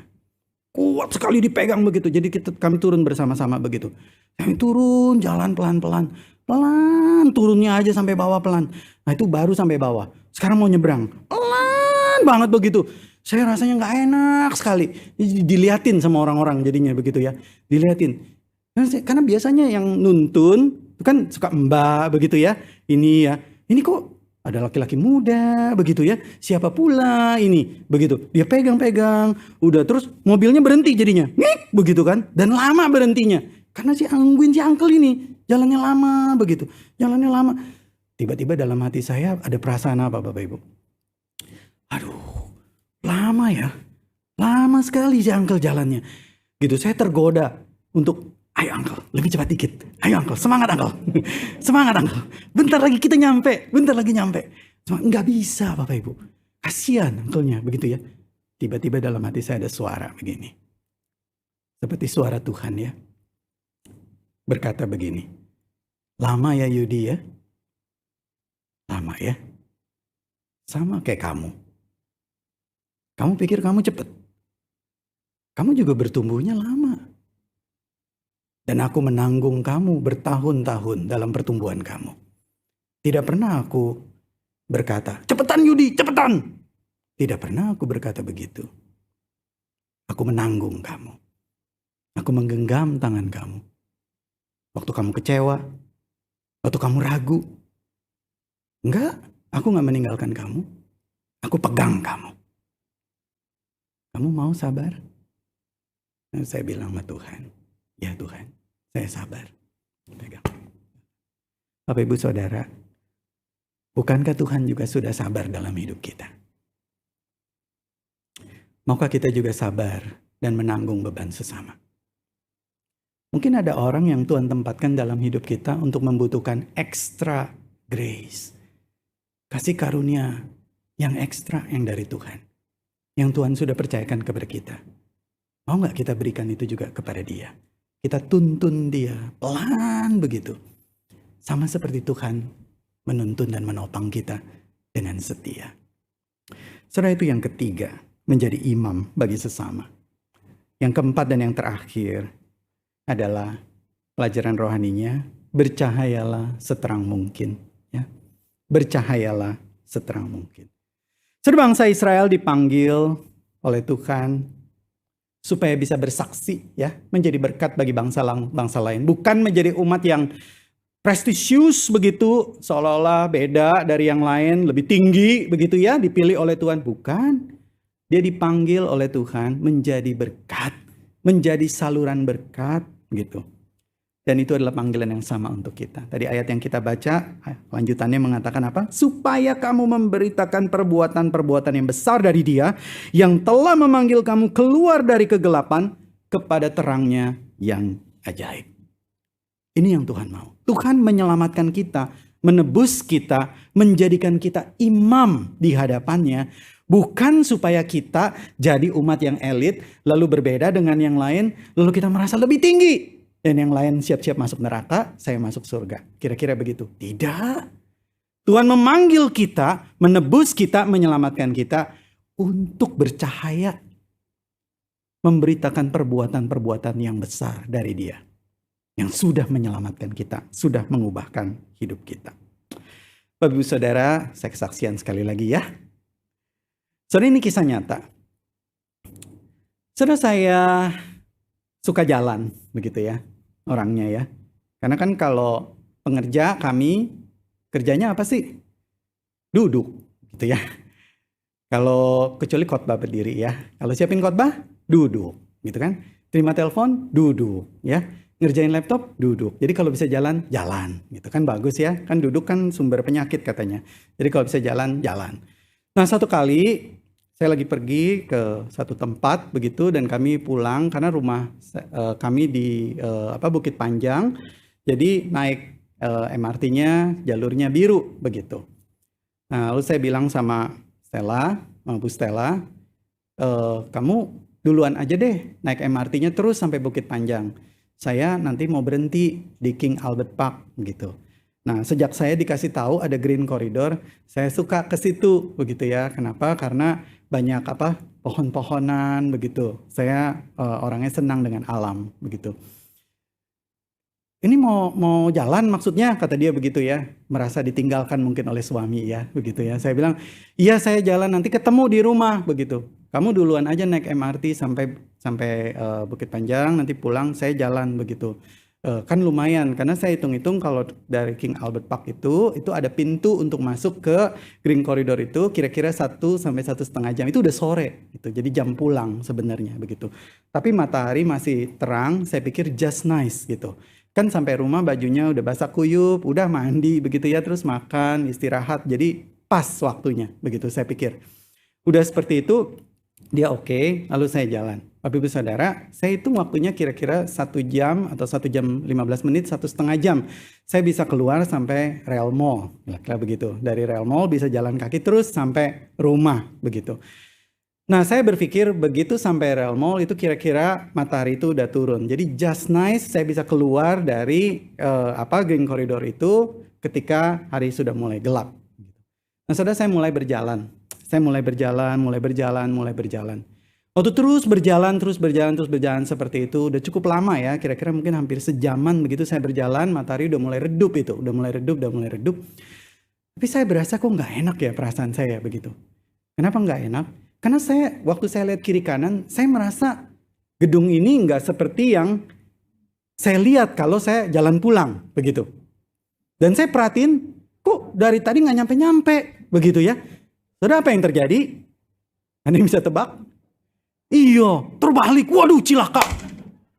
Kuat sekali dipegang begitu. Jadi kami turun bersama-sama begitu. Kami turun jalan pelan-pelan. Pelan, turunnya aja sampai bawah pelan. Nah itu baru sampai bawah. Sekarang mau nyebrang, pelan banget begitu. Saya rasanya nggak enak sekali. Diliatin sama orang-orang jadinya begitu ya. Diliatin. Karena biasanya yang nuntun itu kan suka mbak begitu ya. Ini ya, ini kok ada laki-laki muda begitu ya. Siapa pula ini begitu. Dia pegang-pegang. Udah terus mobilnya berhenti jadinya. Ngik begitu kan. Dan lama berhentinya. Karena si uncle ini jalannya lama begitu. Jalannya lama. Tiba-tiba dalam hati saya ada perasaan apa Bapak Ibu? Aduh, lama ya. Lama sekali si uncle jalannya. Gitu saya tergoda untuk, ayo uncle, lebih cepat dikit. Ayo uncle, semangat uncle. Semangat uncle. Bentar lagi kita nyampe. Bentar lagi nyampe. Nggak bisa Bapak Ibu. Kasihan uncle-nya begitu ya. Tiba-tiba dalam hati saya ada suara begini. Seperti suara Tuhan ya. Berkata begini. Lama ya Yudi ya. Lama ya. Sama kayak kamu. Kamu pikir kamu cepat. Kamu juga bertumbuhnya lama. Dan aku menanggung kamu bertahun-tahun dalam pertumbuhan kamu. Tidak pernah aku berkata, cepetan Yudi, cepetan. Tidak pernah aku berkata begitu. Aku menanggung kamu. Aku menggenggam tangan kamu. Waktu kamu kecewa, waktu kamu ragu. Enggak, aku gak meninggalkan kamu. Aku pegang kamu. Kamu mau sabar? Nah, saya bilang sama Tuhan, ya Tuhan, saya sabar. Pegang. Bapak Ibu Saudara, bukankah Tuhan juga sudah sabar dalam hidup kita? Maukah kita juga sabar dan menanggung beban sesama? Mungkin ada orang yang Tuhan tempatkan dalam hidup kita untuk membutuhkan extra grace. Kasih karunia yang ekstra yang dari Tuhan. Yang Tuhan sudah percayakan kepada kita. Mau gak kita berikan itu juga kepada dia? Kita tuntun dia pelan begitu. Sama seperti Tuhan menuntun dan menopang kita dengan setia. Saudara, itu yang ketiga, menjadi imam bagi sesama. Yang keempat dan yang terakhir adalah pelajaran rohaninya, bercahayalah seterang mungkin. Ya. Bercahayalah seterang mungkin. Saudara, bangsa Israel dipanggil oleh Tuhan supaya bisa bersaksi, ya, menjadi berkat bagi bangsa lain. Bukan menjadi umat yang prestisius begitu, seolah-olah beda dari yang lain, lebih tinggi begitu ya, dipilih oleh Tuhan. Bukan. Dia dipanggil oleh Tuhan menjadi berkat, menjadi saluran berkat gitu. Dan itu adalah panggilan yang sama untuk kita. Tadi ayat yang kita baca, lanjutannya mengatakan apa? Supaya kamu memberitakan perbuatan-perbuatan yang besar dari Dia, yang telah memanggil kamu keluar dari kegelapan kepada terangnya yang ajaib. Ini yang Tuhan mau. Tuhan menyelamatkan kita, menebus kita, menjadikan kita imam di hadapannya. Bukan supaya kita jadi umat yang elit, lalu berbeda dengan yang lain, lalu kita merasa lebih tinggi. Dan yang lain siap-siap masuk neraka, saya masuk surga. Kira-kira begitu. Tidak. Tuhan memanggil kita, menebus kita, menyelamatkan kita untuk bercahaya. Memberitakan perbuatan-perbuatan yang besar dari Dia. Yang sudah menyelamatkan kita, sudah mengubahkan hidup kita. Bapak Ibu Saudara, saya kesaksian sekali lagi ya. Saudara, ini kisah nyata. Saudara, saya suka jalan begitu ya. Orangnya ya. Karena kan kalau pengerja kami kerjanya apa sih? Duduk gitu ya. Kalau kecuali khotbah berdiri ya. Kalau siapin khotbah duduk gitu kan. Terima telepon duduk ya. Ngerjain laptop duduk. Jadi kalau bisa jalan gitu kan, bagus ya. Kan duduk kan sumber penyakit katanya. Jadi kalau bisa jalan. Nah, satu kali saya lagi pergi ke satu tempat begitu dan kami pulang karena rumah kami di Bukit Panjang. Jadi naik MRT-nya jalurnya biru begitu. Nah, lalu saya bilang sama Bu Stella, kamu duluan aja deh naik MRT-nya terus sampai Bukit Panjang. Saya nanti mau berhenti di King Albert Park gitu. Nah, sejak saya dikasih tahu ada Green Corridor, saya suka ke situ begitu ya. Kenapa? Karena banyak pohon-pohonan begitu. Saya orangnya senang dengan alam begitu. ini mau jalan maksudnya, kata dia begitu ya. Merasa ditinggalkan mungkin oleh suami ya, begitu ya. Saya bilang, iya saya jalan, nanti ketemu di rumah, begitu. Kamu duluan aja naik MRT sampai Bukit Panjang, nanti pulang saya jalan, begitu. Kan lumayan, karena saya hitung-hitung kalau dari King Albert Park itu ada pintu untuk masuk ke Green Corridor itu kira-kira 1 sampai 1,5 jam. Itu udah sore, gitu. Jadi jam pulang sebenarnya, begitu. Tapi matahari masih terang, saya pikir just nice, gitu. Kan sampai rumah bajunya udah basah kuyup, udah mandi begitu ya, terus makan, istirahat. Jadi pas waktunya, begitu saya pikir. Udah seperti itu, dia oke, lalu saya jalan. Bapak Ibu Saudara, saya hitung waktunya kira-kira 1 jam atau 1 jam 15 menit, 1,5 jam. Saya bisa keluar sampai Rail Mall, kira-kira begitu. Dari Rail Mall bisa jalan kaki terus sampai rumah, begitu. Nah, saya berpikir begitu sampai Rail Mall itu kira-kira matahari itu udah turun. Jadi just nice saya bisa keluar dari Green Corridor itu ketika hari sudah mulai gelap. Nah, saudara, saya mulai berjalan. Mulai berjalan. Waktu terus berjalan seperti itu, udah cukup lama ya, kira-kira mungkin hampir sejaman begitu saya berjalan, matahari udah mulai redup. Tapi saya berasa kok nggak enak ya perasaan saya begitu. Kenapa nggak enak? Karena waktu saya lihat kiri kanan, saya merasa gedung ini nggak seperti yang saya lihat kalau saya jalan pulang begitu. Dan saya perhatiin, kok dari tadi nggak nyampe-nyampe begitu ya. Saudara, apa yang terjadi? Anda bisa tebak? Iya, terbalik. Waduh, cilaka.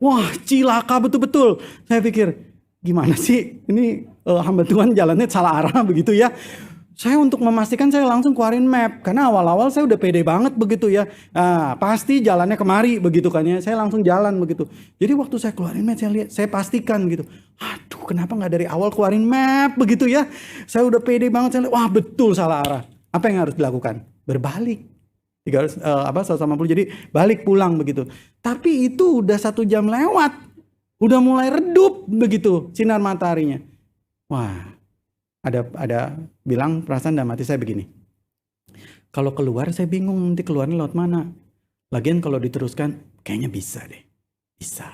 Wah, cilaka betul-betul. Saya pikir, gimana sih? Ini hamba Tuhan jalannya salah arah begitu ya. Saya untuk memastikan saya langsung keluarin map. Karena awal-awal saya udah pede banget begitu ya. Pasti jalannya kemari begitu kan ya. Saya langsung jalan begitu. Jadi waktu saya keluarin map, saya pastikan gitu. Aduh, kenapa nggak dari awal keluarin map begitu ya. Saya udah pede banget. Wah, betul salah arah. Apa yang harus dilakukan? Berbalik. 180, jadi balik pulang begitu. Tapi itu udah 1 jam lewat. Udah mulai redup begitu sinar mataharinya. Wah, ada bilang perasaan dalam hati saya begini. Kalau keluar saya bingung nanti keluarnya lewat mana. Lagian kalau diteruskan kayaknya bisa deh. Bisa.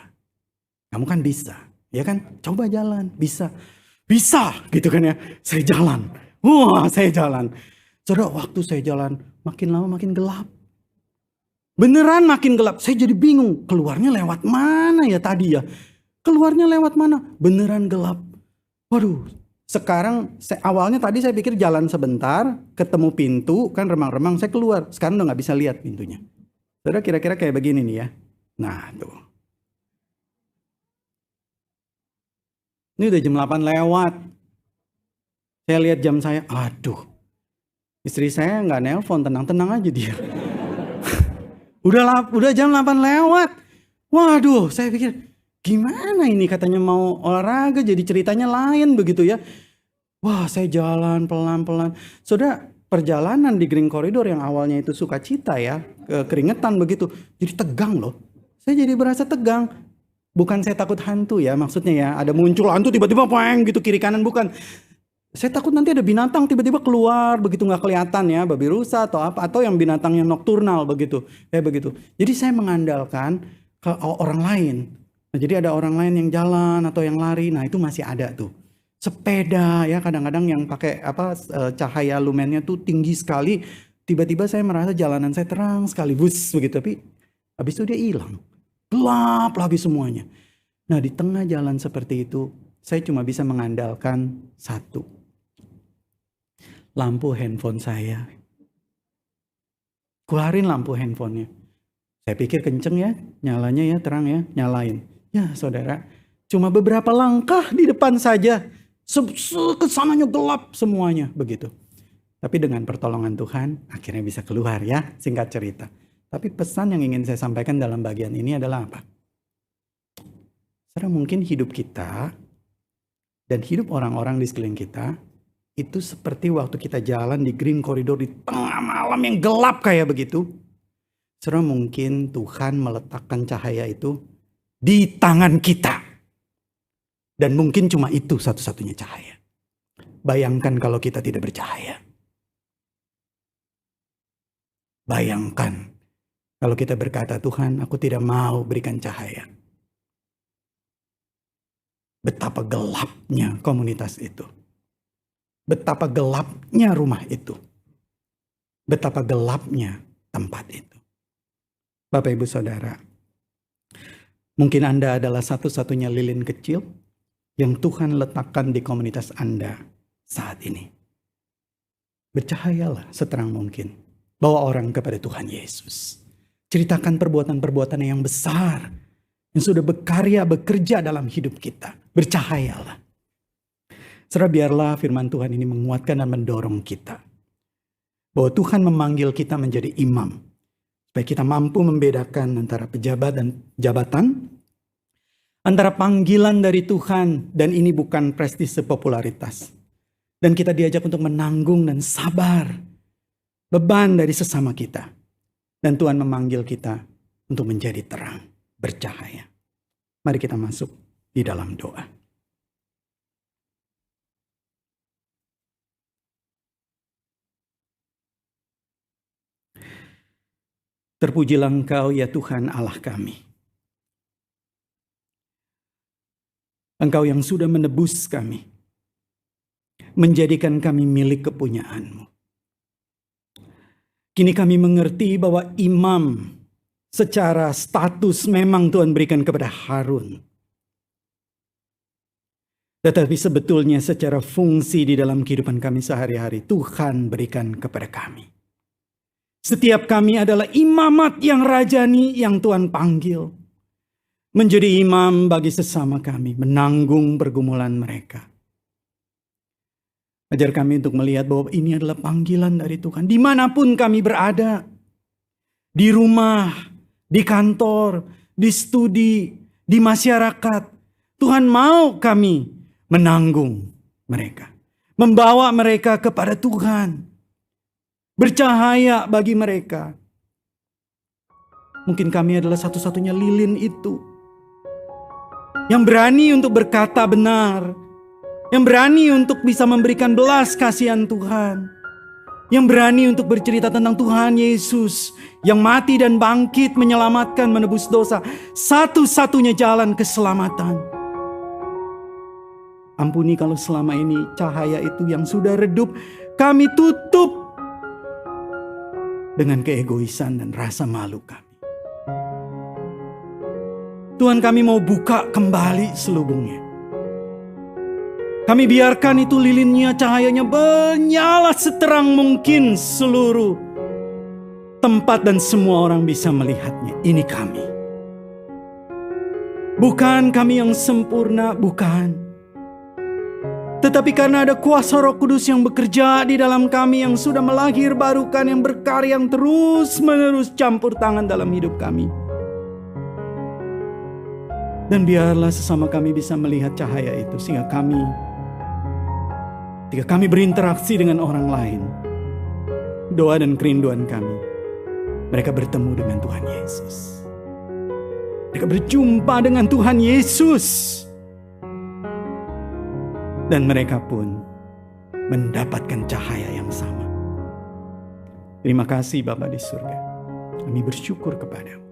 Kamu kan bisa. Ya kan? Coba jalan. Bisa. Bisa gitu kan ya. Saya jalan. Wah, saya jalan. Saudara, waktu saya jalan makin lama makin gelap. Beneran makin gelap. Saya jadi bingung. Keluarnya lewat mana ya tadi ya? Keluarnya lewat mana? Beneran gelap. Waduh. Sekarang awalnya tadi saya pikir jalan sebentar, ketemu pintu, kan remang-remang saya keluar. Sekarang udah gak bisa lihat pintunya. Saudara, kira-kira kayak begini nih ya. Nah tuh. Ini udah jam 8 lewat. Saya lihat jam saya, aduh. Istri saya gak nelpon, tenang-tenang aja dia. Udah jam 8 lewat. Waduh, saya pikir gimana ini, katanya mau olahraga jadi ceritanya lain begitu ya. Wah, saya jalan pelan-pelan. Saudara, perjalanan di Green Corridor yang awalnya itu sukacita ya, keringetan begitu, jadi tegang loh. Saya jadi berasa tegang. Bukan saya takut hantu ya, maksudnya ya, ada muncul hantu tiba-tiba peng gitu kiri kanan, bukan. Saya takut nanti ada binatang tiba-tiba keluar begitu nggak kelihatan ya, babi rusa atau apa, atau yang binatang yang nokturnal begitu. Begitu. Jadi saya mengandalkan ke orang lain. Nah, jadi ada orang lain yang jalan atau yang lari, nah itu masih ada tuh. Sepeda ya, kadang-kadang yang pakai cahaya lumennya tuh tinggi sekali. Tiba-tiba saya merasa jalanan saya terang sekali, bus begitu. Tapi habis itu dia hilang, gelap lagi semuanya. Nah, di tengah jalan seperti itu, saya cuma bisa mengandalkan satu, lampu handphone saya. Keluarin lampu handphonenya. Saya pikir kenceng ya, nyalanya ya, terang ya, nyalain. Ya saudara, cuma beberapa langkah di depan saja, kesananya gelap semuanya begitu. Tapi dengan pertolongan Tuhan, akhirnya bisa keluar ya, singkat cerita. Tapi pesan yang ingin saya sampaikan dalam bagian ini adalah apa? Saudara, mungkin hidup kita dan hidup orang-orang di sekeliling kita, itu seperti waktu kita jalan di Green Corridor di tengah malam yang gelap kayak begitu. Saudara, mungkin Tuhan meletakkan cahaya itu di tangan kita. Dan mungkin cuma itu satu-satunya cahaya. Bayangkan kalau kita tidak bercahaya. Bayangkan kalau kita berkata, Tuhan, aku tidak mau berikan cahaya. betapa gelapnya komunitas itu. Betapa gelapnya rumah itu. Betapa gelapnya tempat itu. Bapak Ibu Saudara, mungkin Anda adalah satu-satunya lilin kecil yang Tuhan letakkan di komunitas Anda saat ini. Bercahayalah seterang mungkin. Bawa orang kepada Tuhan Yesus. Ceritakan perbuatan-perbuatan yang besar yang sudah berkarya, bekerja dalam hidup kita. Bercahayalah. Saudara, biarlah firman Tuhan ini menguatkan dan mendorong kita. Bahwa Tuhan memanggil kita menjadi imam. Supaya kita mampu membedakan antara pejabat dan jabatan. Antara panggilan dari Tuhan dan ini bukan prestise popularitas. Dan kita diajak untuk menanggung dan sabar. Beban dari sesama kita. Dan Tuhan memanggil kita untuk menjadi terang, bercahaya. Mari kita masuk di dalam doa. Terpujilah Engkau ya Tuhan Allah kami. Engkau yang sudah menebus kami. Menjadikan kami milik kepunyaan-Mu. Kini kami mengerti bahwa imam secara status memang Tuhan berikan kepada Harun. Tetapi sebetulnya secara fungsi di dalam kehidupan kami sehari-hari Tuhan berikan kepada kami. Setiap kami adalah imamat yang rajani yang Tuhan panggil. Menjadi imam bagi sesama kami, menanggung pergumulan mereka. Ajar kami untuk melihat bahwa ini adalah panggilan dari Tuhan. Dimanapun kami berada. Di rumah, di kantor, di studi, di masyarakat. Tuhan mau kami menanggung mereka. Membawa mereka kepada Tuhan. Bercahaya bagi mereka. Mungkin kami adalah satu-satunya lilin itu. Yang berani untuk berkata benar. Yang berani untuk bisa memberikan belas kasihan Tuhan. Yang berani untuk bercerita tentang Tuhan Yesus. Yang mati dan bangkit menyelamatkan, menebus dosa. Satu-satunya jalan keselamatan. Ampuni kalau selama ini cahaya itu yang sudah redup. Kami tutup. Dengan keegoisan dan rasa malu kami. Tuhan, kami mau buka kembali selubungnya. Kami biarkan itu lilinnya, cahayanya menyala seterang mungkin seluruh tempat dan semua orang bisa melihatnya. Ini kami. Bukan kami yang sempurna, bukan. Tetapi karena ada kuasa Roh Kudus yang bekerja di dalam kami yang sudah melahir barukan, yang berkarya, yang terus-menerus campur tangan dalam hidup kami. Dan biarlah sesama kami bisa melihat cahaya itu sehingga kami, ketika kami berinteraksi dengan orang lain, doa dan kerinduan kami, mereka bertemu dengan Tuhan Yesus. Mereka berjumpa dengan Tuhan Yesus. Dan mereka pun mendapatkan cahaya yang sama. Terima kasih Bapa di surga. Kami bersyukur kepadamu.